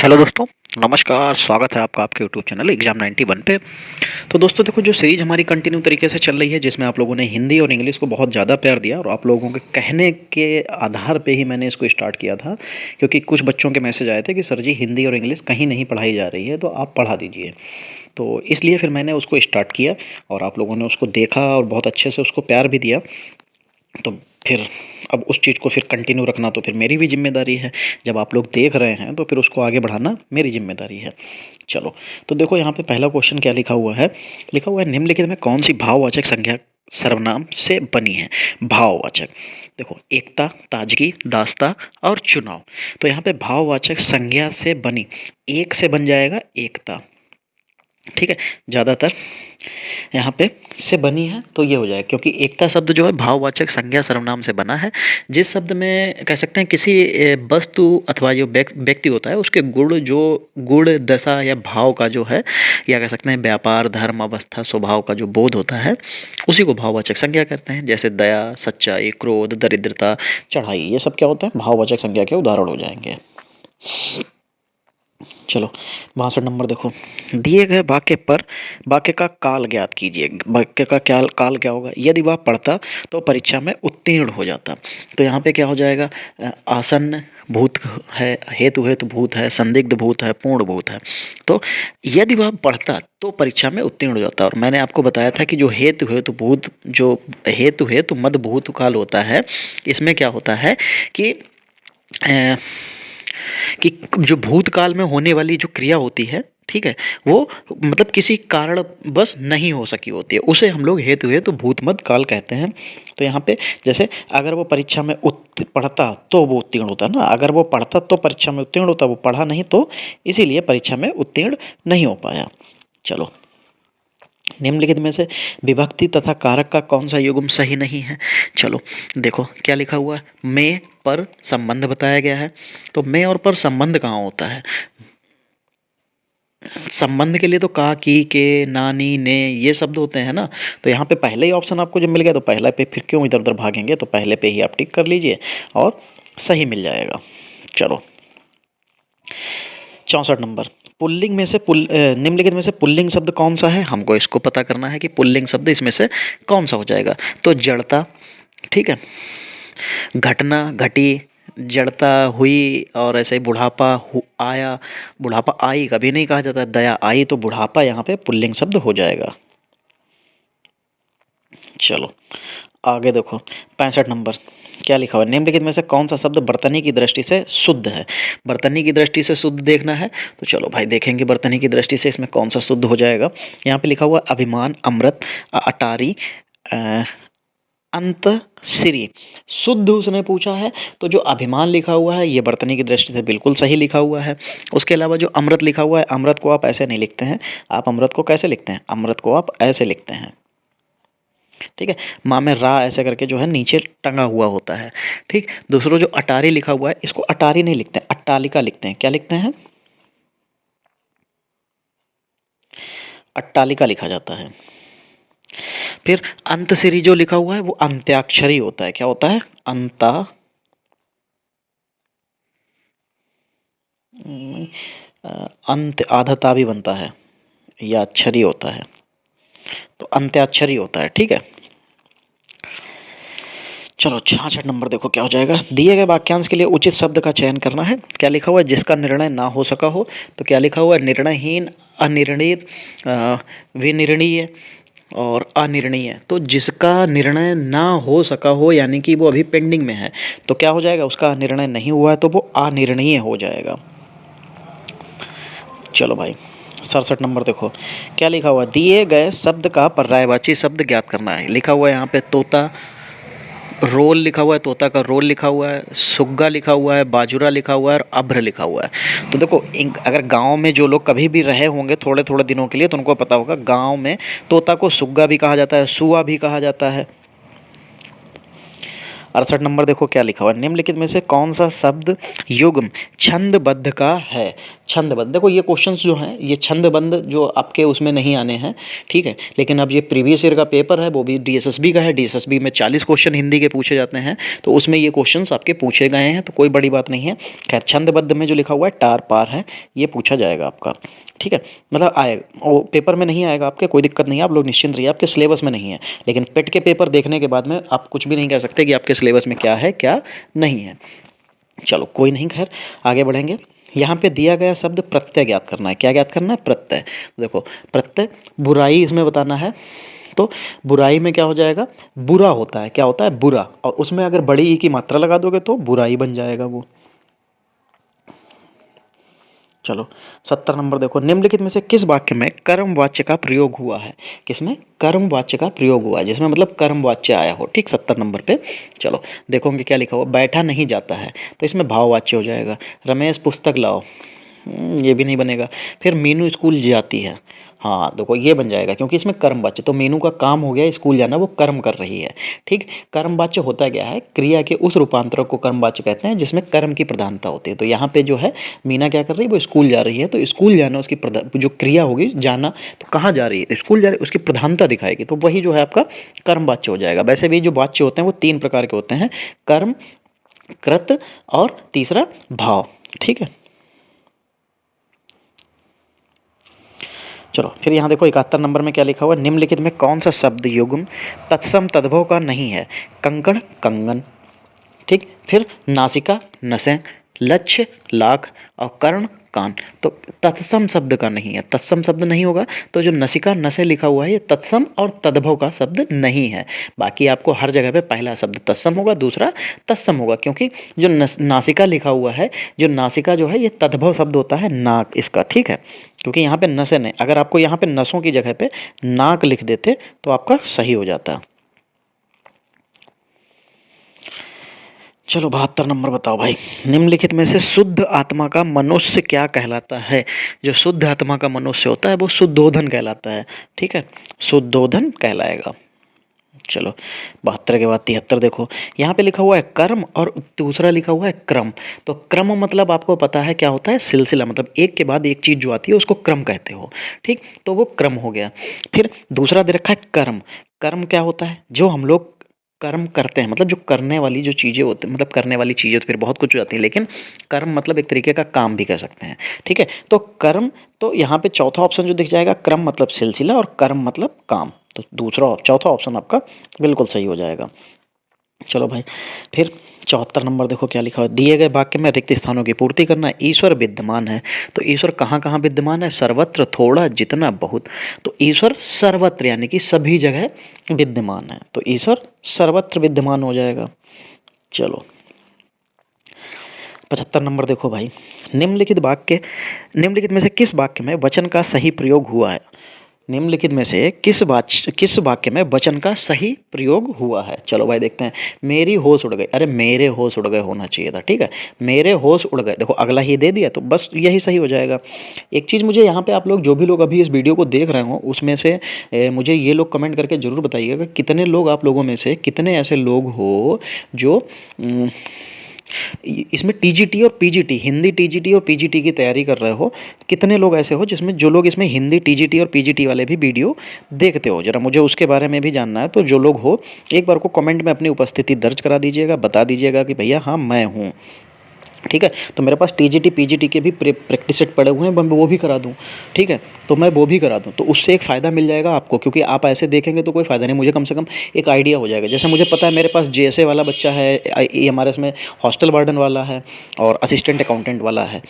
Hello दोस्तों, नमस्कार। स्वागत है आपका आपके यूट्यूब चैनल एग्जाम 91 पे। तो दोस्तों देखो, जो सीरीज हमारी कंटिन्यू तरीके से चल रही है, जिसमें आप लोगों ने हिंदी और इंग्लिश को बहुत ज़्यादा प्यार दिया और आप लोगों के कहने के आधार पे ही मैंने इसको स्टार्ट किया था, क्योंकि कुछ बच्चों के मैसेज आए थे कि सर जी हिंदी और इंग्लिश कहीं नहीं पढ़ाई जा रही है, तो आप पढ़ा दीजिए। तो इसलिए फिर मैंने उसको स्टार्ट किया और आप लोगों ने उसको देखा और बहुत अच्छे से उसको प्यार भी दिया। तो फिर अब उस चीज़ को फिर कंटिन्यू रखना तो फिर मेरी भी ज़िम्मेदारी है। जब आप लोग देख रहे हैं तो फिर उसको आगे बढ़ाना मेरी ज़िम्मेदारी है। चलो, तो देखो यहाँ पे पहला क्वेश्चन क्या लिखा हुआ है। लिखा हुआ है निम्नलिखित में कौन सी भाववाचक संज्ञा सर्वनाम से बनी है। भाववाचक, देखो एकता, ताजगी, दास्ता और चुनाव। तो यहाँ पे भाववाचक संज्ञा से बनी, एक से बन जाएगा एकता। ठीक है, ज़्यादातर यहाँ पे से बनी है तो ये हो जाएगा, क्योंकि एकता शब्द जो है भाववाचक संज्ञा सर्वनाम से बना है। जिस शब्द में कह सकते हैं किसी वस्तु अथवा जो व्यक्ति होता है उसके गुण दशा या भाव का जो है, या कह सकते हैं व्यापार, धर्म, अवस्था, स्वभाव का जो बोध होता है, उसी को भाववाचक संज्ञा कहते हैं। जैसे दया, सच्चाई, क्रोध, दरिद्रता, चढ़ाई, ये सब क्या होता है, भाववाचक संज्ञा के उदाहरण हो जाएंगे। चलो 62 नंबर देखो, दिए गए वाक्य पर वाक्य का काल ज्ञात कीजिए। वाक्य का क्या काल क्या होगा, यदि वह पढ़ता तो परीक्षा में उत्तीर्ण हो जाता। तो यहाँ पे क्या हो जाएगा, आसन्न भूत है, हेतु हेतु भूत है, संदिग्ध भूत है, पूर्ण भूत है। तो यदि वह पढ़ता तो परीक्षा में उत्तीर्ण हो जाता। और मैंने आपको बताया था कि जो हेतु हेतु भूत, जो हेतु हेतु मद भूत काल होता है, इसमें क्या होता है कि कि जो भूतकाल में होने वाली जो क्रिया होती है, ठीक है, वो मतलब किसी कारण बस नहीं हो सकी होती है, उसे हम लोग हेतु भूतमद काल कहते हैं। तो यहाँ पे जैसे अगर वो परीक्षा में पढ़ता तो वो उत्तीर्ण होता ना, अगर वो पढ़ता तो परीक्षा में उत्तीर्ण होता, वो पढ़ा नहीं तो इसीलिए परीक्षा में उत्तीर्ण नहीं हो पाया। चलो, निम्नलिखित में से विभक्ति तथा कारक का कौन सा युग्म सही नहीं है। चलो देखो क्या लिखा हुआ है, में पर संबंध बताया गया है। तो में और पर संबंध कहाँ होता है, संबंध के लिए तो का, की, के, नानी, ने, ये शब्द होते हैं ना। तो यहाँ पे पहले ही ऑप्शन आपको जब मिल गया तो पहले पे फिर क्यों इधर उधर भागेंगे, तो पहले पे ही आप टिक कर लीजिए और सही मिल जाएगा। चलो 64 नंबर, पुल्लिंग में से निम्नलिखित में से पुल्लिंग शब्द कौन सा है, हमको इसको पता करना है कि पुल्लिंग शब्द इसमें से कौन सा हो जाएगा। तो जड़ता, ठीक है, घटना, घटी, जड़ता हुई, और ऐसे ही बुढ़ापा आया, बुढ़ापा आई कभी नहीं कहा जाता, दया आई, तो बुढ़ापा यहाँ पे पुल्लिंग शब्द हो जाएगा। चलो आगे देखो 65 नंबर, क्या लिखा हुआ है, निम्नलिखित में से कौन सा शब्द बर्तनी की दृष्टि से शुद्ध है। बर्तनी की दृष्टि से शुद्ध देखना है, तो चलो भाई देखेंगे बर्तनी की दृष्टि से इसमें कौन सा शुद्ध हो जाएगा। यहाँ पे लिखा हुआ अभिमान, अमृत, अटारी, अंत, श्री। शुद्ध उसने पूछा है, तो जो अभिमान लिखा हुआ है ये बर्तनी की दृष्टि से बिल्कुल सही लिखा हुआ है। उसके अलावा जो अमृत लिखा हुआ है, अमृत को आप ऐसे नहीं लिखते हैं। आप अमृत को कैसे लिखते हैं, अमृत को आप ऐसे लिखते हैं, ठीक है, माँ में रा ऐसे करके जो है नीचे टंगा हुआ होता है। ठीक, दूसरा जो अटारी लिखा हुआ है, इसको अटारी नहीं लिखते हैं, अट्टालिका लिखते हैं। क्या लिखते हैं, अट्टालिका लिखा जाता है। फिर अंतसिरी जो लिखा हुआ है वो अंत्याक्षरी होता है। क्या होता है, अंता अंत आधाता भी बनता है, या अक्षरी होता है, तो अंत्याक्षरी होता है। ठीक है, चलो 66 नंबर देखो क्या हो जाएगा, दिए गए वाक्यांश के लिए उचित शब्द का चयन करना है। क्या लिखा हुआ है, जिसका निर्णय ना हो सका हो। तो क्या लिखा हुआ है, निर्णयहीन, अनिर्णित, विनिर्णीय और अनिर्णीय। तो जिसका निर्णय ना हो सका हो यानी कि वो अभी पेंडिंग में है, तो क्या हो जाएगा, उसका निर्णय नहीं हुआ है तो वो अनिर्णीय हो जाएगा। चलो भाई 67 नंबर देखो क्या लिखा हुआ है, दिए गए शब्द का पर्यायवाची शब्द ज्ञात करना है। लिखा हुआ है यहाँ पे तोता, रोल लिखा हुआ है, तोता का रोल लिखा हुआ है, सुग्गा लिखा हुआ है, बाजुरा लिखा हुआ है और अभ्र लिखा हुआ है। तो देखो अगर गांव में जो लोग कभी भी रहे होंगे थोड़े थोड़े दिनों के लिए, तो उनको पता होगा गांव में तोता को सुग्गा भी कहा जाता है, सुआ भी कहा जाता है, 68 नंबर देखो क्या लिखा हुआ है, निम्नलिखित में से कौन सा शब्द युग्म छंदबद्ध का है। छंदबद्ध, देखो ये क्वेश्चंस जो हैं ये छंदबद्ध जो आपके उसमें नहीं आने हैं, ठीक है, लेकिन अब ये प्रीवियस ईयर का पेपर है, वो भी डीएसएसबी का है, डीएसएसबी में 40 क्वेश्चन हिंदी के पूछे जाते हैं, तो उसमें ये क्वेश्चंस आपके पूछे गए हैं, तो कोई बड़ी बात नहीं है। खैर छंदबद्ध में जो लिखा हुआ है टार पार है, ये पूछा जाएगा आपका, ठीक है, मतलब आएगा वो पेपर में नहीं आएगा आपके, कोई दिक्कत नहीं है, आप लोग निश्चिंत रहिए, आपके सिलेबस में नहीं है, लेकिन पेट के पेपर देखने के बाद में आप कुछ भी नहीं कह सकते कि आपके सिलेबस में क्या है क्या नहीं है। चलो कोई नहीं, खैर आगे बढ़ेंगे। यहाँ पे दिया गया शब्द प्रत्यय ज्ञात करना है, क्या ज्ञात करना है, प्रत्यय। देखो प्रत्यय बुराई इसमें बताना है, तो बुराई में क्या हो जाएगा, बुरा होता है, क्या होता है, बुरा, और उसमें अगर बड़ी ई की मात्रा लगा दोगे तो बुराई बन जाएगा वो। चलो 70 नंबर देखो, निम्नलिखित में से किस वाक्य में कर्म वाच्य का प्रयोग हुआ है। किसमें कर्म वाच्य का प्रयोग हुआ है, जिसमें मतलब कर्म वाच्य आया हो, ठीक, 70 नंबर पे। चलो देखोगे क्या लिखा हुआ, बैठा नहीं जाता है, तो इसमें भाववाच्य हो जाएगा। रमेश पुस्तक लाओ, ये भी नहीं बनेगा। फिर मीनू स्कूल जाती है, हाँ देखो ये बन जाएगा, क्योंकि इसमें कर्म वाच्य, तो मीनू का काम हो गया स्कूल जाना, वो कर्म कर रही है, ठीक। कर्म वाच्य होता क्या है, क्रिया के उस रूपांतरक को कर्म वाच्य कहते हैं जिसमें कर्म की प्रधानता होती है। तो यहाँ पे जो है मीना क्या कर रही है, वो स्कूल जा रही है, तो स्कूल जाना उसकी जो क्रिया होगी, जाना, तो कहाँ जा रही है, स्कूल जा रही है, उसकी प्रधानता दिखाएगी, तो वही जो है आपका कर्म वाच्य हो जाएगा। वैसे भी जो वाच्य होते हैं वो 3 प्रकार के होते हैं, कर्म, कृत और तीसरा भाव, ठीक है। चलो फिर यहाँ देखो 71 नंबर में क्या लिखा हुआ है, निम्नलिखित में कौन सा शब्द युग्म तत्सम तद्भव का नहीं है। कंकण कंगन, ठीक, फिर नासिका नसें, लक्ष्य लाख, और कर्ण कान, तो तत्सम शब्द का नहीं है, तत्सम शब्द नहीं होगा, तो जो नसिका नसें लिखा हुआ है ये तत्सम और तद्भव का शब्द नहीं है। बाकी आपको हर जगह पे पहला शब्द तत्सम होगा, दूसरा तत्सम होगा, क्योंकि जो नासिका लिखा हुआ है, जो नासिका जो है ये तद्भव शब्द होता है नाक इसका, ठीक है, क्योंकि यहाँ पे नसें नहीं, अगर आपको यहाँ पे नसों की जगह पे नाक लिख देते तो आपका सही हो जाता। चलो 72 नंबर बताओ भाई, निम्नलिखित में से शुद्ध आत्मा का मनुष्य क्या कहलाता है। जो शुद्ध आत्मा का मनुष्य होता है वो शुद्धोधन कहलाता है, ठीक है, शुद्धोधन कहलाएगा। चलो 72 के बाद 73 देखो, यहाँ पे लिखा हुआ है कर्म और दूसरा लिखा हुआ है क्रम। तो क्रम मतलब आपको पता है क्या होता है, सिलसिला, मतलब एक के बाद एक चीज़ जो आती है उसको क्रम कहते हो, ठीक, तो वो क्रम हो गया। फिर दूसरा दे रखा है कर्म। कर्म क्या होता है, जो हम लोग कर्म करते हैं, मतलब जो करने वाली जो चीज़ें होती हैं, मतलब करने वाली चीज़ें तो फिर बहुत कुछ हो जाती हैं, लेकिन कर्म मतलब एक तरीके का काम भी कर सकते हैं, ठीक है। तो कर्म, तो यहाँ पे चौथा ऑप्शन जो दिख जाएगा, क्रम मतलब सिलसिला और कर्म मतलब काम, तो दूसरा चौथा ऑप्शन आपका बिल्कुल सही हो जाएगा। चलो भाई फिर 74 नंबर देखो क्या लिखा है, दिए गए वाक्य में रिक्त स्थानों की पूर्ति करना है। ईश्वर विद्यमान है, तो ईश्वर कहाँ कहाँ विद्यमान है, सर्वत्र, थोड़ा, जितना, बहुत, तो ईश्वर सर्वत्र यानी कि सभी जगह विद्यमान है, तो ईश्वर सर्वत्र विद्यमान हो जाएगा। चलो 75 नंबर देखो भाई, निम्नलिखित में से किस वाक्य में वचन का सही प्रयोग हुआ है। निम्नलिखित में से किस वाक्य में वचन का सही प्रयोग हुआ है। चलो भाई देखते हैं, मेरी होश उड़ गई, अरे मेरे होश उड़ गए होना चाहिए था, ठीक है, मेरे होश उड़ गए, देखो अगला ही दे दिया तो बस यही सही हो जाएगा। एक चीज़ मुझे यहाँ पे आप लोग जो भी लोग अभी इस वीडियो को देख रहे हो उसमें से मुझे ये लोग कमेंट करके ज़रूर बताइएगा कितने लोग, आप लोगों में से कितने ऐसे लोग हो जो इसमें टीजीटी और पीजीटी, हिंदी टीजीटी और पीजीटी की तैयारी कर रहे हो। कितने लोग ऐसे हो जिसमें जो लोग इसमें हिंदी टीजीटी और पीजीटी वाले भी वीडियो देखते हो, ज़रा मुझे उसके बारे में भी जानना है। तो जो लोग हो एक बार को कमेंट में अपनी उपस्थिति दर्ज करा दीजिएगा, बता दीजिएगा कि भैया हाँ मैं हूँ, ठीक है। तो मेरे पास टीजीटी पीजीटी के भी प्रैक्टिस सेट पड़े हुए हैं, मैं वो भी करा दूं, ठीक है, तो मैं वो भी करा दूं, तो उससे एक फ़ायदा मिल जाएगा आपको, क्योंकि आप ऐसे देखेंगे तो कोई फ़ायदा नहीं, मुझे कम से कम एक आइडिया हो जाएगा। जैसे मुझे पता है मेरे पास जेएसए वाला बच्चा है, ये हमारे इसमें हॉस्टल वार्डन वाला है और असिस्टेंट अकाउंटेंट वाला है,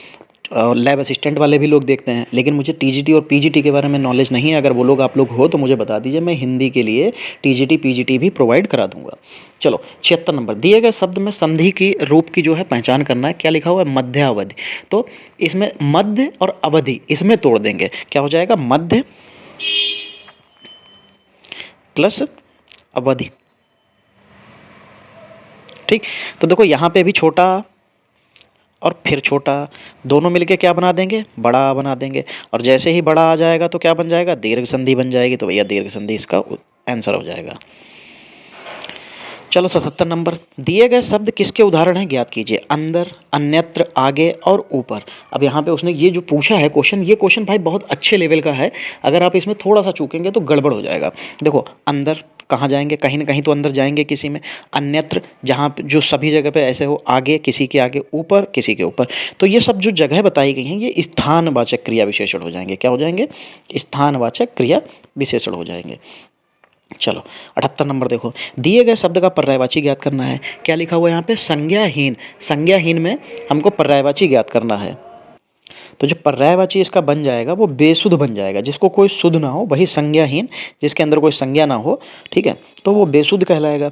और लैब असिस्टेंट वाले भी लोग देखते हैं, लेकिन मुझे टीजीटी और पीजीटी के बारे में नॉलेज नहीं है। अगर वो लोग आप लोग हो तो मुझे बता दीजिए, मैं हिंदी के लिए टीजीटी पीजीटी भी प्रोवाइड करा दूंगा। चलो 76 नंबर, दिए गए शब्द में संधि की रूप की जो है पहचान करना है। क्या लिखा हुआ है, मध्य अवधि, तो इसमें मध्य और अवधि इसमें तोड़ देंगे, क्या हो जाएगा, मध्य प्लस अवधि, ठीक। तो देखो यहाँ पे भी छोटा और फिर छोटा दोनों मिलके क्या बना देंगे, बड़ा बना देंगे, और जैसे ही बड़ा आ जाएगा तो क्या बन जाएगा, दीर्घ संधि बन जाएगी, तो भैया दीर्घ संधि इसका आंसर हो जाएगा। चलो 77 नंबर, दिए गए शब्द किसके उदाहरण हैं ज्ञात कीजिए। अंदर, अन्यत्र, आगे और ऊपर। अब यहाँ पे उसने ये जो पूछा है क्वेश्चन, ये क्वेश्चन भाई बहुत अच्छे लेवल का है। अगर आप इसमें थोड़ा सा चूकेंगे तो गड़बड़ हो जाएगा। देखो अंदर कहाँ जाएंगे, कहीं ना कहीं तो अंदर जाएंगे किसी में। अन्यत्र जहाँ पे जो सभी जगह पे ऐसे हो, आगे किसी के आगे, ऊपर किसी के ऊपर। तो ये सब जो जगह बताई गई हैं ये स्थानवाचक क्रिया विशेषण हो जाएंगे। क्या हो जाएंगे? स्थानवाचक क्रिया विशेषण हो जाएंगे। चलो 78 नंबर देखो, दिए गए शब्द का पर्यायवाची ज्ञात करना है। क्या लिखा हुआ है यहाँ पे? संज्ञाहीन। संज्ञाहीन में हमको पर्यायवाची ज्ञात करना है। तो जो पर्यायवाची इसका बन जाएगा वो बेसुध बन जाएगा। जिसको कोई सुध ना हो वही संज्ञाहीन, जिसके अंदर कोई संज्ञा ना हो, ठीक है, तो वो बेसुध कहलाएगा।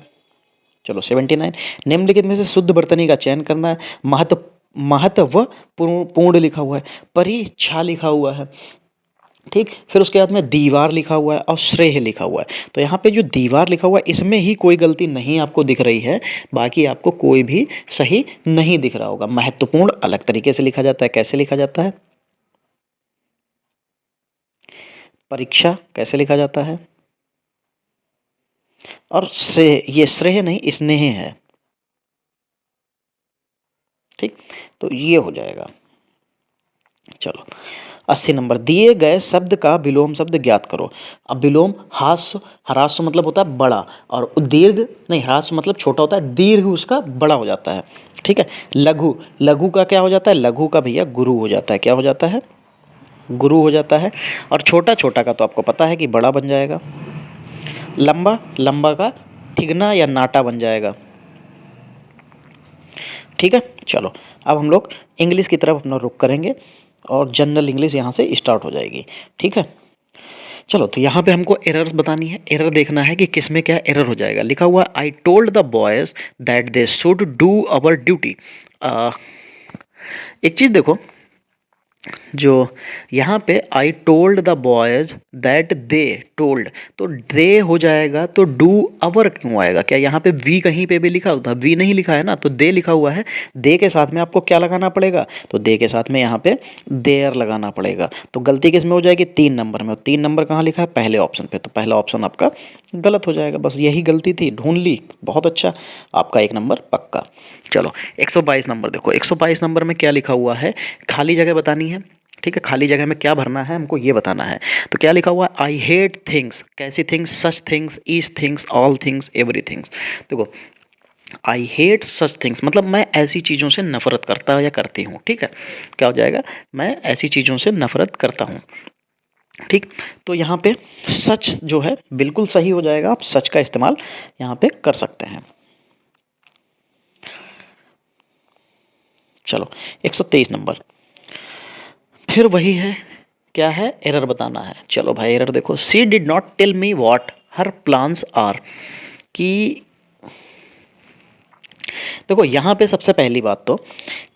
चलो 79, निम्नलिखित में से शुद्ध वर्तनी का चयन करना है। महत्व पूर्ण लिखा हुआ है, परीक्षा लिखा हुआ है, ठीक। फिर उसके बाद में दीवार लिखा हुआ है और श्रेय लिखा हुआ है। तो यहाँ पे जो दीवार लिखा हुआ है इसमें ही कोई गलती नहीं आपको दिख रही है, बाकी आपको कोई भी सही नहीं दिख रहा होगा। महत्वपूर्ण अलग तरीके से लिखा जाता है। कैसे लिखा जाता है? परीक्षा कैसे लिखा जाता है? और श्रेय, ये श्रेय नहीं स्नेह है, ठीक। तो ये हो जाएगा। चलो 80 नंबर, दिए गए शब्द का विलोम शब्द ज्ञात करो। अब विलोम, हास्य, ह्रास मतलब होता है बड़ा, और दीर्घ नहीं, ह्रास मतलब छोटा होता है, दीर्घ उसका बड़ा हो जाता है, ठीक है। लघु, लघु का क्या हो जाता है? लघु का भैया गुरु हो जाता है। क्या हो जाता है? गुरु हो जाता है। और छोटा, छोटा का तो आपको पता है कि बड़ा बन जाएगा। लंबा, लंबा का ठिगना या नाटा बन जाएगा, ठीक है। चलो अब हम लोग इंग्लिश की तरफ अपना रुख करेंगे और जनरल इंग्लिश यहाँ से स्टार्ट हो जाएगी, ठीक है। चलो तो यहाँ पे हमको एरर्स बतानी है। एरर देखना है कि किस में क्या एरर हो जाएगा। लिखा हुआ I told the boys that they should do our duty. एक चीज़ देखो, जो यहाँ पे I told the boys that they, told तो दे हो जाएगा, तो डू अवर क्यों आएगा? क्या यहाँ पे वी कहीं पे भी लिखा होता? वी नहीं लिखा है ना, तो दे लिखा हुआ है। दे के साथ में आपको क्या लगाना पड़ेगा? तो दे के साथ में यहाँ पे देयर लगाना पड़ेगा। तो गलती किस में हो जाएगी? 3 नंबर में। और 3 नंबर कहाँ लिखा है? पहले ऑप्शन पे। तो पहला ऑप्शन आपका गलत हो जाएगा। बस यही गलती थी, ढूंढ ली, बहुत अच्छा, आपका 1 नंबर पक्का। चलो 122 नंबर देखो, 122 नंबर में क्या लिखा हुआ है? खाली जगह बतानी है, ठीक है। खाली जगह में क्या भरना है हमको ये बताना है। तो क्या लिखा हुआ है? I hate things. कैसी things? Such things, each things, all things, every things. देखो आई हेट सच थिंग्स मतलब मैं ऐसी चीज़ों से नफरत करता हूँ या करती हूँ, ठीक है। क्या हो जाएगा? मैं ऐसी चीज़ों से नफरत करता हूँ, ठीक। तो यहाँ पे सच जो है बिल्कुल सही हो जाएगा। आप सच का इस्तेमाल यहाँ पे कर सकते हैं। चलो 123 नंबर, फिर वही है, क्या है? एरर बताना है। चलो भाई एरर देखो, she did not tell me what her plans are. कि देखो यहाँ पे सबसे पहली बात तो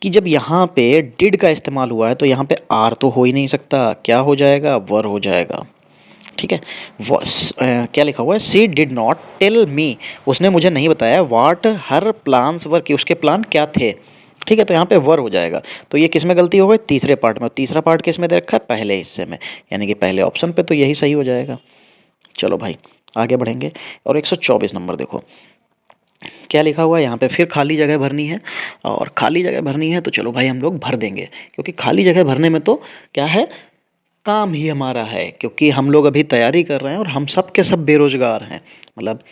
कि जब यहाँ पे डिड का इस्तेमाल हुआ है तो यहाँ पे आर तो हो ही नहीं सकता। क्या हो जाएगा? वर हो जाएगा, ठीक है। क्या लिखा हुआ है? सी डिड नॉट टेल मी, उसने मुझे नहीं बताया व्हाट हर प्लान्स वर, कि उसके प्लान क्या थे, ठीक है। तो यहाँ पे वर हो जाएगा। तो ये किस में गलती हो गई? तीसरे पार्ट में। और तीसरा पार्ट किस में दे रखा है? पहले हिस्से में, यानी कि पहले ऑप्शन पे। तो यही सही हो जाएगा। चलो भाई आगे बढ़ेंगे। और 124 नंबर देखो, क्या लिखा हुआ है यहाँ पे? फिर खाली जगह भरनी है। और खाली जगह भरनी है तो चलो भाई हम लोग भर देंगे, क्योंकि खाली जगह भरने में तो क्या है, काम ही हमारा है। क्योंकि हम लोग अभी तैयारी कर रहे हैं और हम सब के सब बेरोजगार हैं, मतलब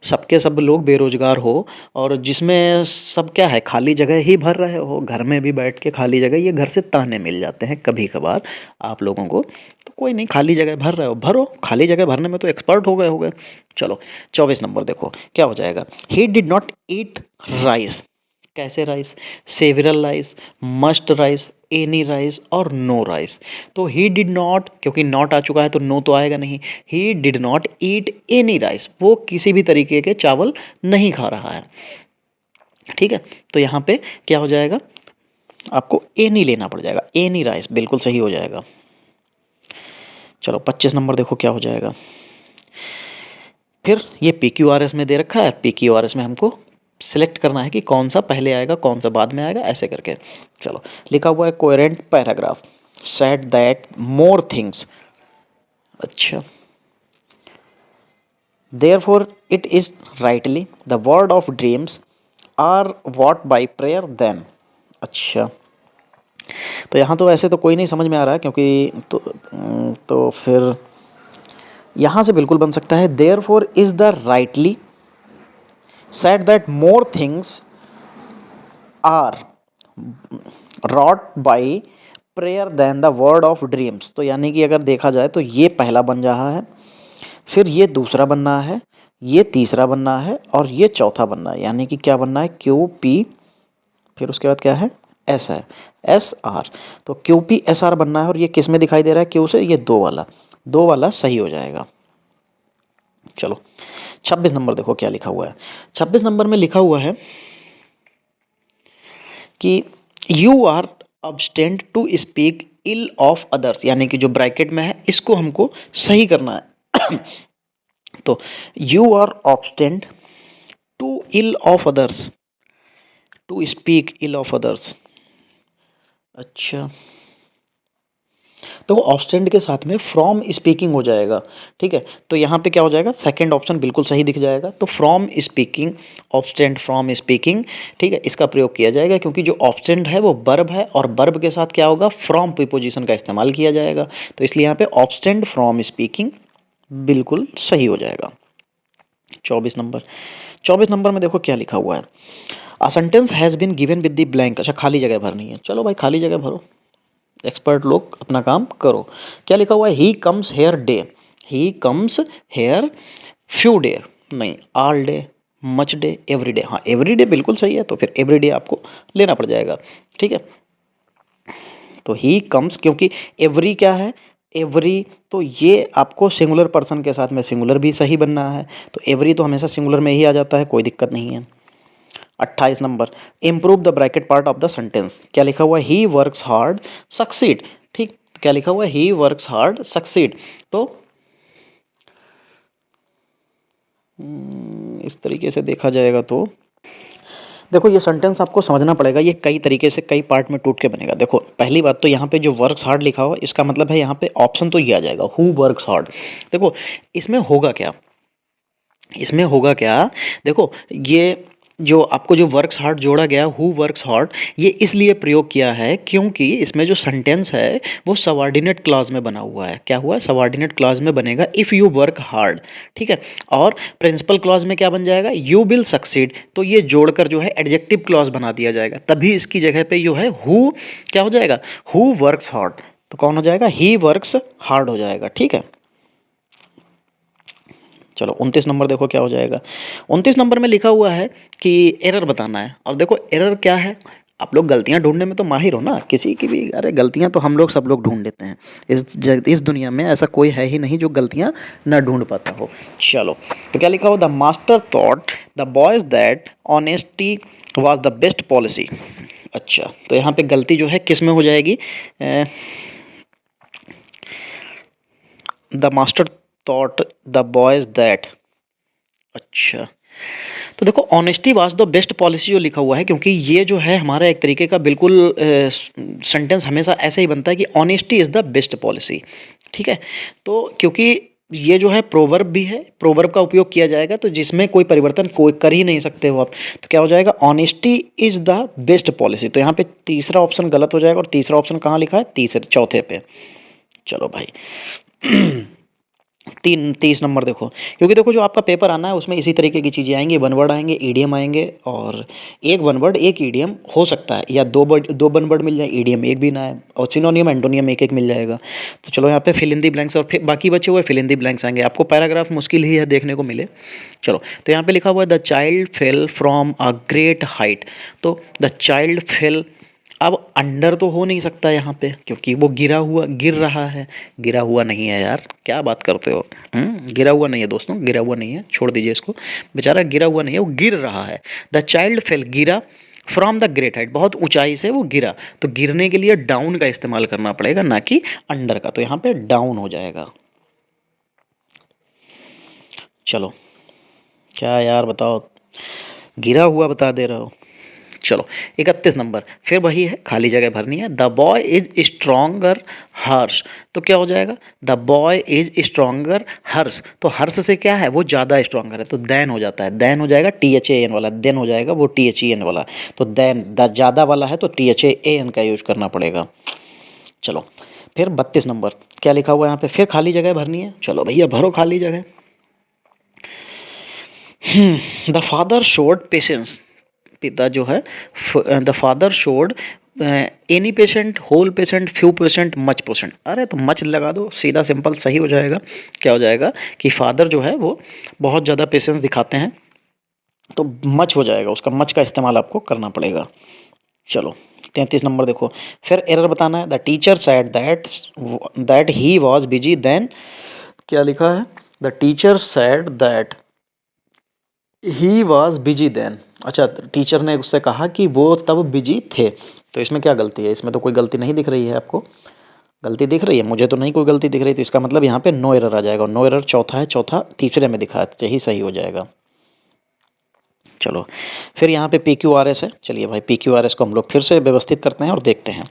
सबके सब लोग बेरोजगार हो, और जिसमें सब क्या है, खाली जगह ही भर रहे हो। घर में भी बैठ के खाली जगह, ये घर से ताने मिल जाते हैं कभी कभार आप लोगों को। तो कोई नहीं, खाली जगह भर रहे हो भरो, खाली जगह भरने में तो एक्सपर्ट हो गए। चलो 24 नंबर देखो क्या हो जाएगा। He did not eat rice. कैसे rice? Several rice, must rice, any rice और नो राइस। तो ही डिड नॉट, क्योंकि नॉट आ चुका है तो नो तो आएगा नहीं। He did not eat any rice, वो किसी भी तरीके के चावल नहीं खा रहा है, ठीक है। तो यहाँ पे क्या हो जाएगा? आपको एनी लेना पड़ जाएगा। एनी राइस बिल्कुल सही हो जाएगा। चलो 25 नंबर देखो क्या हो जाएगा। फिर ये पी क्यू आर एस में दे रखा है। पी क्यू आर एस में हमको सिलेक्ट करना है कि कौन सा पहले आएगा कौन सा बाद में आएगा, ऐसे करके। चलो लिखा हुआ है coherent paragraph said that more things. अच्छा therefore it is rightly the word of dreams are what by prayer then. अच्छा, तो यहाँ तो ऐसे तो कोई नहीं समझ में आ रहा है, क्योंकि तो फिर यहाँ से बिल्कुल बन सकता है therefore is the rightly said that more things are wrought by prayer than the word of dreams. तो यानी कि अगर देखा जाए तो ये पहला बन रहा है, फिर ये दूसरा बनना है, ये तीसरा बनना है और ये चौथा बनना है। यानी कि क्या बनना है, क्यू पी, फिर उसके बाद क्या है, एस है, एस आर। तो क्यू पी एस आर बनना है और ये किस में दिखाई दे रहा है, क्यू से, ये दो वाला सही हो जाएगा। चलो 26 नंबर देखो क्या लिखा हुआ है। 26 नंबर में लिखा हुआ है कि you are abstained to speak ill of others, यानी कि जो ब्रैकेट में है इसको हमको सही करना है। तो you are abstained to ill of others, to speak ill of others. अच्छा, तो वो ऑब्स्टेंड के साथ में फ्रॉम स्पीकिंग हो जाएगा। ठीक है, तो यहाँ पे क्या हो जाएगा, सेकंड ऑप्शन बिल्कुल सही दिख जाएगा। तो फ्रॉम स्पीकिंग, ऑब्स्टेंड फ्रॉम स्पीकिंग, ठीक है, इसका प्रयोग किया जाएगा क्योंकि जो ऑब्स्टेंड है वो वर्ब है और वर्ब के साथ क्या होगा, फ्रॉम प्रीपोजिशन का इस्तेमाल किया जाएगा। तो इसलिए यहाँ पे ऑब्स्टेंड फ्रॉम स्पीकिंग बिल्कुल सही हो जाएगा। 24 नंबर में देखो क्या लिखा हुआ है, a sentence has been given with the blank. अच्छा, खाली जगह भरनी है। चलो भाई खाली जगह भरो, एक्सपर्ट लोग अपना काम करो। क्या लिखा हुआ है, he comes here day, he comes here few day, नहीं all day, much day, every day. हाँ एवरी डे बिल्कुल सही है, तो फिर एवरी डे आपको लेना पड़ जाएगा। ठीक है, तो ही कम्स, क्योंकि एवरी क्या है, एवरी, तो ये आपको सिंगुलर पर्सन के साथ में सिंगुलर भी सही बनना है। तो एवरी तो हमेशा सिंगुलर में ही आ जाता है, कोई दिक्कत नहीं है। 28 number, improve the bracket part of the sentence. क्या लिखा हुआ है, ही वर्क्स हार्ड सक्सीड। ठीक, क्या लिखा हुआ है, ही वर्क्स हार्ड सक्सीड। तो इस तरीके से देखा जाएगा तो देखो ये सेंटेंस आपको समझना पड़ेगा, ये कई तरीके से कई पार्ट में टूट के बनेगा। देखो पहली बात तो यहाँ पे जो वर्क्स हार्ड लिखा हुआ इसका मतलब है यहाँ पे ऑप्शन तो ये आ जाएगा, हु वर्क्स हार्ड। देखो इसमें होगा क्या, इसमें होगा क्या, देखो ये जो आपको जो वर्क्स हार्ड जोड़ा गया, हु वर्क्स हार्ड, ये इसलिए प्रयोग किया है क्योंकि इसमें जो सेंटेंस है वो सबऑर्डिनेट क्लॉज में बना हुआ है। क्या हुआ है, सबऑर्डिनेट क्लॉज में बनेगा, इफ़ यू वर्क हार्ड। ठीक है, और प्रिंसिपल क्लॉज में क्या बन जाएगा, यू विल सक्सीड। तो ये जोड़कर जो है एडजेक्टिव क्लॉज बना दिया जाएगा, तभी इसकी जगह पे जो है हु क्या हो जाएगा, हु वर्क्स हार्ड। तो कौन हो जाएगा, ही वर्क्स हार्ड हो जाएगा। ठीक है, चलो 29 नंबर देखो क्या हो जाएगा। 29 नंबर में लिखा हुआ है कि एरर बताना है। और देखो एरर क्या है, आप लोग गलतियां ढूंढने में तो माहिर हो ना, किसी की भी, अरे गलतियां तो हम लोग सब लोग ढूंढ लेते हैं। इस दुनिया में ऐसा कोई है ही नहीं जो गलतियां ना ढूंढ पाता हो। चलो, तो क्या लिखा हो, the master thought the boys that honesty was the best policy. अच्छा, तो यहाँ पे गलती जो है किस में हो जाएगी, the master thought the boys that. अच्छा, तो देखो honesty was the best policy जो लिखा हुआ है, क्योंकि ये जो है हमारा एक तरीके का बिल्कुल सेंटेंस हमेशा ऐसे ही बनता है कि honesty is the best policy. ठीक है, तो क्योंकि ये जो है प्रोवर्ब भी है, प्रोवर्ब का उपयोग किया जाएगा, तो जिसमें कोई परिवर्तन कोई कर ही नहीं सकते हो आप। तो क्या हो जाएगा, honesty is the best policy. तो यहाँ पे तीसरा ऑप्शन गलत हो जाएगा, और तीसरा ऑप्शन कहाँ लिखा है, तीसरे चौथे पे। चलो भाई 30 नंबर देखो, क्योंकि देखो जो आपका पेपर आना है उसमें इसी तरीके की चीज़ें आएंगी, वन वर्ड आएंगे, ईडीएम आएंगे, और एक वन वर्ड एक ईडीएम हो सकता है, या दो वन वर्ड मिल जाए, ईडीएम एक भी ना है, और सिनोनियम एंटोनियम एक एक मिल जाएगा। तो चलो यहाँ पे फिल इन दी ब्लैंक्स, और फिर बाकी बचे हुए फिल इन दी ब्लैंक्स आएंगे। आपको पैराग्राफ मुश्किल ही है देखने को मिले। चलो, तो यहाँ पे लिखा हुआ है the child fell from a great height. तो द चाइल्ड फेल, अब अंडर तो हो नहीं सकता यहाँ पे, क्योंकि वो गिर रहा है, गिरा हुआ नहीं है यार, क्या बात करते हो। गिरा हुआ नहीं है दोस्तों, गिरा हुआ नहीं है, छोड़ दीजिए इसको, बेचारा गिरा हुआ नहीं है, वो गिर रहा है। द चाइल्ड फेल, गिरा, फ्रॉम द ग्रेट हाइट, बहुत ऊंचाई से वो गिरा। तो गिरने के लिए डाउन का इस्तेमाल करना पड़ेगा, ना कि अंडर का। तो यहाँ पे डाउन हो जाएगा। चलो, क्या यार बताओ, गिरा हुआ बता दे रहे हो। चलो 31 नंबर, फिर वही है, खाली जगह भरनी है। द बॉय इज स्ट्रॉन्गर हर्ष, तो क्या हो जाएगा, द बॉय इज स्ट्रॉन्गर हर्ष, तो हर्ष से क्या है, वो ज़्यादा स्ट्रॉन्गर है, तो देन हो जाता है, देन हो जाएगा THAN वाला, देन हो जाएगा वो THEN वाला, तो देन द ज़्यादा वाला है तो THAN का यूज करना पड़ेगा। चलो फिर 32 नंबर, क्या लिखा हुआ है यहाँ पे, फिर खाली जगह भरनी है। चलो भैया भरो खाली जगह। द फादर शोड पेशेंस, पिता जो है, the father showed any patient, whole patient, few patient, much patient, अरे तो मच लगा दो, सीधा सिंपल सही हो जाएगा। क्या हो जाएगा कि फादर जो है वो बहुत ज़्यादा पेशेंस दिखाते हैं, तो मच हो जाएगा, उसका मच का इस्तेमाल आपको करना पड़ेगा। चलो 33 नंबर देखो, फिर एरर बताना है। The teacher said that he was busy then, क्या लिखा है, the teacher said that he was busy then, अच्छा टीचर ने उससे कहा कि वो तब बिजी थे, तो इसमें क्या गलती है, इसमें तो कोई गलती नहीं दिख रही है, आपको गलती दिख रही है, मुझे तो नहीं कोई गलती दिख रही, तो इसका मतलब यहाँ पे नो एरर आ जाएगा। नो एरर चौथा है, चौथा तीसरे में दिखा है, यही सही हो जाएगा। चलो फिर यहाँ पे PQRS है, चलिए भाई PQRS को हम लोग फिर से व्यवस्थित करते हैं और देखते हैं।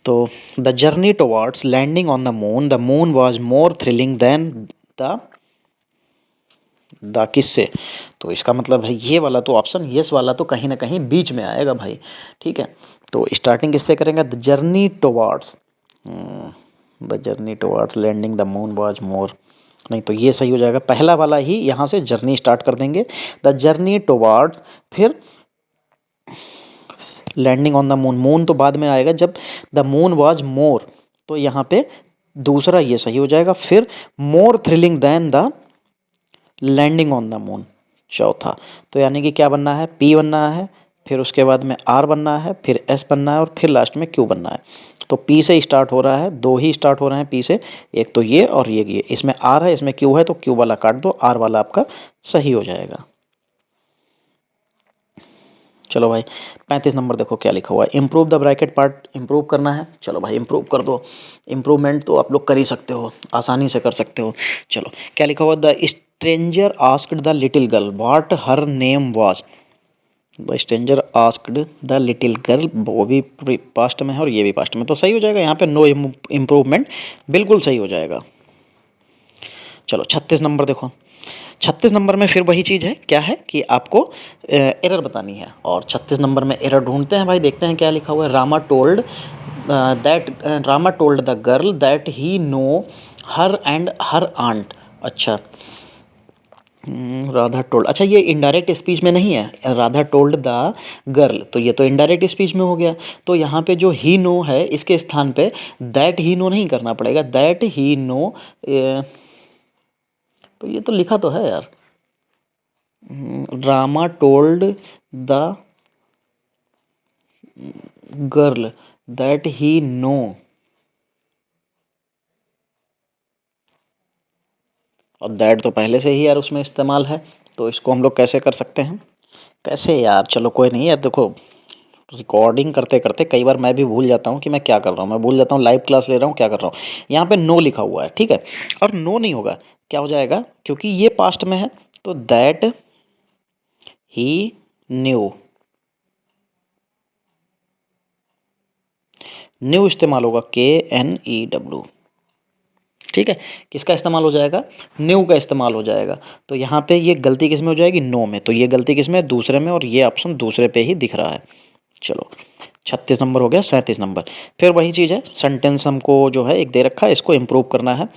तो the journey towards landing on the moon was more thrilling than the किससे, तो इसका मतलब है ये वाला तो ऑप्शन यस वाला तो कहीं ना कहीं बीच में आएगा भाई, ठीक है। तो स्टार्टिंग किससे करेंगे, the journey towards landing the moon was more, नहीं तो ये सही हो जाएगा, पहला वाला ही यहाँ से जर्नी स्टार्ट कर देंगे, द जर्नी टुवर्ड्स, फिर landing on the moon, moon तो बाद में आएगा जब द मून वाज मोर, तो यहाँ पे दूसरा ये सही हो जाएगा, फिर more thrilling than the landing on the moon चौथा, तो यानी कि क्या बनना है, P बनना है, फिर उसके बाद में R बनना है, फिर S बनना है और फिर लास्ट में Q बनना है। तो P से स्टार्ट हो रहा है, दो ही स्टार्ट हो रहे हैं P से, एक तो ये और ये, इसमें R है, इसमें Q है, तो Q वाला काट दो, R वाला आपका सही हो जाएगा। चलो भाई 35 नंबर देखो क्या लिखा हुआ है, improve the bracket part, improve करना है। चलो भाई इम्प्रूव कर दो, इम्प्रूवमेंट तो आप लोग कर ही सकते हो, आसानी से कर सकते हो। चलो क्या लिखा हुआ, the stranger asked the little girl what her name was, the stranger asked the little girl, वो भी पास्ट में है और ये भी पास्ट में, तो सही हो जाएगा यहाँ पे, नो इम्प्रूवमेंट बिल्कुल सही हो जाएगा। चलो 36 नंबर देखो, 36 नंबर में फिर वही चीज़ है, क्या है कि आपको एरर बतानी है, और 36 नंबर में एरर ढूंढते हैं भाई, देखते हैं क्या लिखा हुआ है। Rama told the girl that he know her and her aunt, अच्छा राधा टोल्ड, अच्छा ये इनडायरेक्ट स्पीच में नहीं है, राधा टोल्ड द गर्ल, तो ये तो इनडायरेक्ट स्पीच में हो गया, तो यहाँ पे जो ही नो है इसके स्थान पे दैट ही नो नहीं करना पड़ेगा, दैट ही नो, तो ये तो लिखा तो है यार, Rama told the girl that he know, और दैट तो पहले से ही यार उसमें इस्तेमाल है, तो इसको हम लोग कैसे कर सकते हैं, कैसे यार, चलो कोई नहीं यार, देखो रिकॉर्डिंग करते करते कई बार मैं भी भूल जाता हूँ कि मैं क्या कर रहा हूँ, मैं भूल जाता हूँ लाइव क्लास ले रहा हूँ क्या कर रहा हूँ। यहाँ पे नो लिखा हुआ है, ठीक है, और नो नहीं होगा, क्या हो जाएगा, क्योंकि ये पास्ट में है, तो दैट ही न्यू, न्यू इस्तेमाल होगा, KNEW, ठीक है, किसका इस्तेमाल हो जाएगा, न्यू का इस्तेमाल हो जाएगा, तो यहाँ पे ये गलती किस में हो जाएगी, नो में, तो ये गलती किस में, दूसरे में, और ये ऑप्शन दूसरे पे ही दिख रहा है। चलो 36 नंबर हो गया, 37 नंबर, फिर वही चीज़ है, सेंटेंस हमको जो है एक दे रखा है, इसको इम्प्रूव करना है।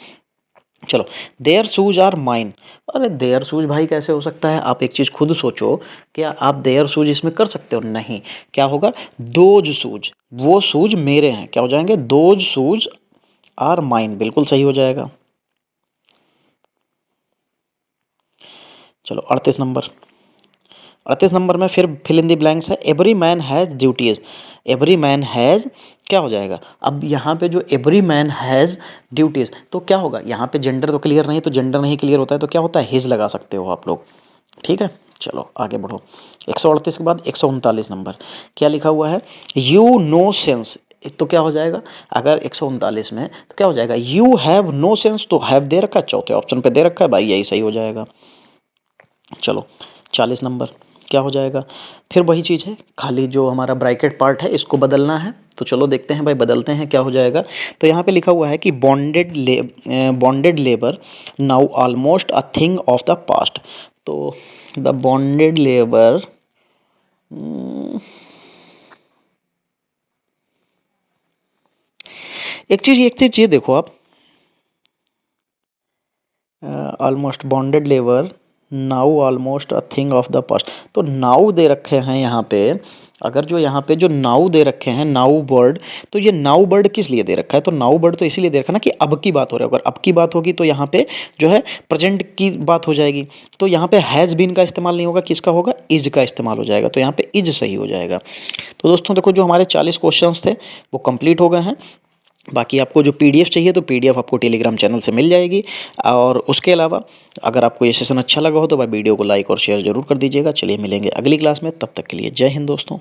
चलो देयर शूज आर माइन, अरे देयर शूज भाई कैसे हो सकता है, आप एक चीज़ खुद सोचो, क्या आप देयर शूज इसमें कर सकते हो, नहीं, क्या होगा, दोज शूज, वो शूज मेरे हैं, क्या हो जाएंगे, दोज शूज आर माइन, बिल्कुल सही हो जाएगा। चलो 38 नंबर, 38 नंबर में फिर फिल इन दी ब्लैंक्स है, every man has duties, every man has क्या हो जाएगा, अब यहाँ पे जो एवरी मैन हैज़ ड्यूटीज़, तो क्या होगा, यहाँ पे जेंडर तो क्लियर नहीं, तो जेंडर नहीं क्लियर होता है तो क्या होता है, हिज लगा सकते हो आप लोग, ठीक है। चलो आगे बढ़ो, 138 के बाद 139 नंबर, क्या लिखा हुआ है, यू नो सेंस, तो क्या हो जाएगा, अगर 139 में तो क्या हो जाएगा, यू हैव नो सेंस, तो हैव दे रखा है, चौथे ऑप्शन पे दे रखा है भाई, यही सही हो जाएगा। चलो 40 नंबर, क्या हो जाएगा, फिर वही चीज़ है, खाली जो हमारा ब्रैकेट पार्ट है इसको बदलना है। तो चलो देखते हैं भाई, बदलते हैं क्या हो जाएगा। तो यहाँ पे लिखा हुआ है कि bonded labour now almost a thing of the past. तो द बॉन्डेड लेबर, एक चीज़ ये देखो आप, almost bonded labour now almost a thing of the past. तो नाउ दे रखे हैं यहाँ पे, अगर जो यहाँ पे जो नाउ दे रखे हैं नाउ वर्ड, तो ये नाउ वर्ड किस लिए दे रखा है, तो नाउ वर्ड तो इसीलिए दे रखा है ना कि अब की बात हो रही है। अगर अब की बात होगी तो यहाँ पे जो है प्रेजेंट की बात हो जाएगी। तो यहाँ पे हैज़ बीन का इस्तेमाल नहीं होगा, किसका होगा, इज का इस्तेमाल हो जाएगा। तो यहाँ पे इज सही हो जाएगा। तो दोस्तों देखो, जो हमारे 40 क्वेश्चंस थे वो कंप्लीट हो गए हैं। बाकी आपको जो पीडीएफ चाहिए तो पीडीएफ आपको टेलीग्राम चैनल से मिल जाएगी। और उसके अलावा अगर आपको ये सेशन अच्छा लगा हो तो भाई वीडियो को लाइक और शेयर जरूर कर दीजिएगा। चलिए मिलेंगे अगली क्लास में, तब तक के लिए जय हिंद दोस्तों।